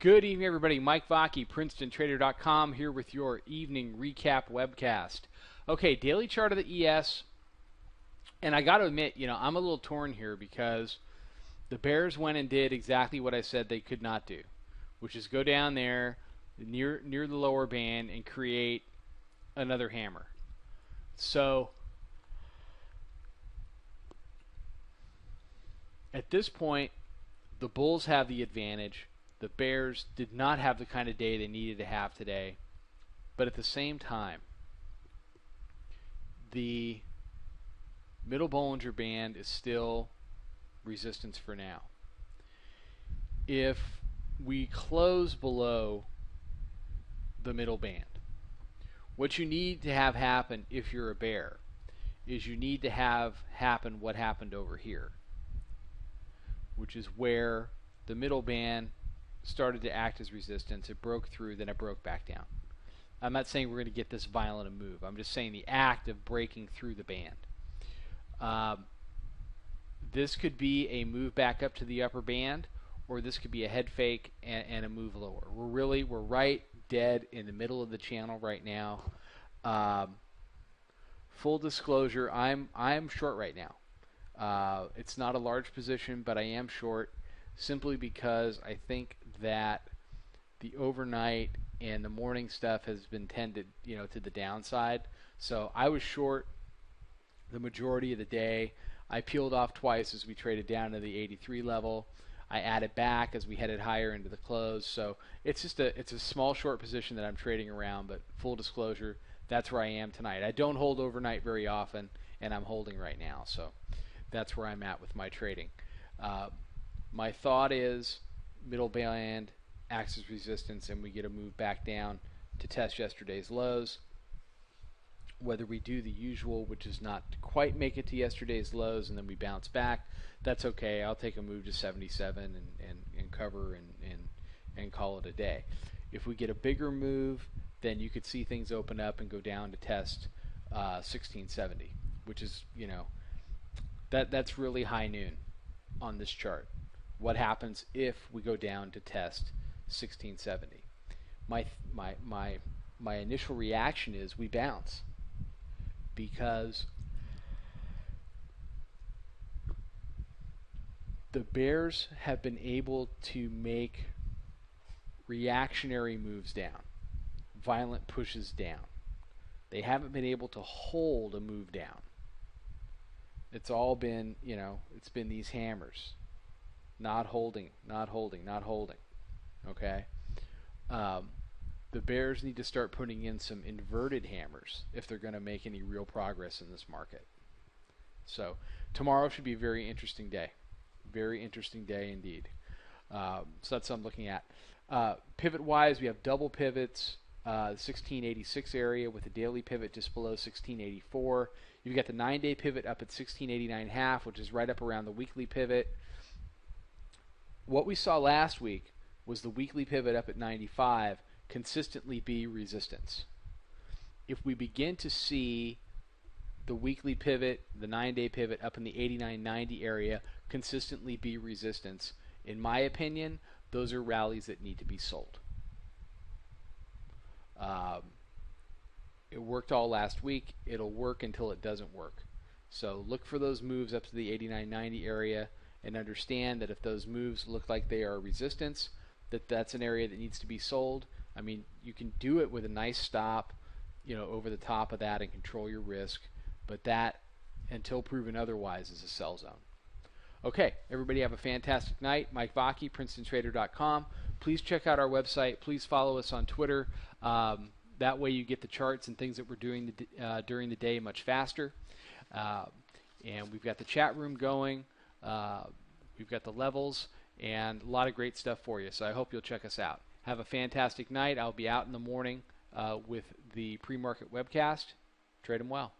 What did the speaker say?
Good evening, everybody. Mike Vacchi, PrincetonTrader.com, here with your evening recap webcast. Okay, daily chart of the ES, and I got to admit, I'm a little torn here because the Bears went and did exactly what I said they could not do, which is go down there near the lower band and create another hammer. So at this point, the Bulls have the advantage. The Bears did not have the kind of day they needed to have today. But at the same time, the middle Bollinger Band is still resistance for now. If we close below the middle band, what you need to have happen if you're a bear is you need to have happen what happened over here, which is where the middle band started to act as resistance. It broke through, then it broke back down. I'm not saying we're going to get this violent a move. I'm just saying the act of breaking through the band. This could be a move back up to the upper band, or this could be a head fake and a move lower. We're right dead in the middle of the channel right now. Full disclosure, I'm short right now. It's not a large position, but I am short simply because I think that the overnight and the morning stuff has been tended, to the downside. So I was short the majority of the day. I peeled off twice as we traded down to the 83 level. I added back as we headed higher into the close. So it's a small short position that I'm trading around, but full disclosure, that's where I am tonight. I don't hold overnight very often, and I'm holding right now. So that's where I'm at with my trading. My thought is middle band acts as resistance, and we get a move back down to test yesterday's lows. Whether we do the usual, which is not to quite make it to yesterday's lows, and then we bounce back, that's okay. I'll take a move to 77 and cover and call it a day. If we get a bigger move, then you could see things open up and go down to test 1670, which is, that's really high noon on this chart. What happens if we go down to test 1670? My initial reaction is we bounce, because the Bears have been able to make reactionary moves down, violent pushes down. They haven't been able to hold a move down. It's all been, it's been these hammers. Not holding, not holding, not holding. Okay? The Bears need to start putting in some inverted hammers if they're going to make any real progress in this market. So tomorrow should be a very interesting day. Very interesting day indeed. So that's what I'm looking at. Pivot-wise, we have double pivots. 1686 area with a daily pivot just below 1684. You've got the 9-day pivot up at 1689.5, which is right up around the weekly pivot. What we saw last week was the weekly pivot up at 95 consistently be resistance. If we begin to see the weekly pivot, the 9-day pivot up in the 89.90 area consistently be resistance, in my opinion, those are rallies that need to be sold. It worked all last week. It'll work until it doesn't work. So look for those moves up to the 89.90 area and understand that if those moves look like they are resistance, that's an area that needs to be sold. I mean, you can do it with a nice stop, over the top of that and control your risk, but that, until proven otherwise, is a sell zone. Okay, everybody have a fantastic night. Mike Vacchi, PrincetonTrader.com. Please check out our website. Please follow us on Twitter. That way you get the charts and things that we're doing during the day much faster. And we've got the chat room going. We've got the levels and a lot of great stuff for you. So I hope you'll check us out. Have a fantastic night. I'll be out in the morning with the pre-market webcast. Trade them well.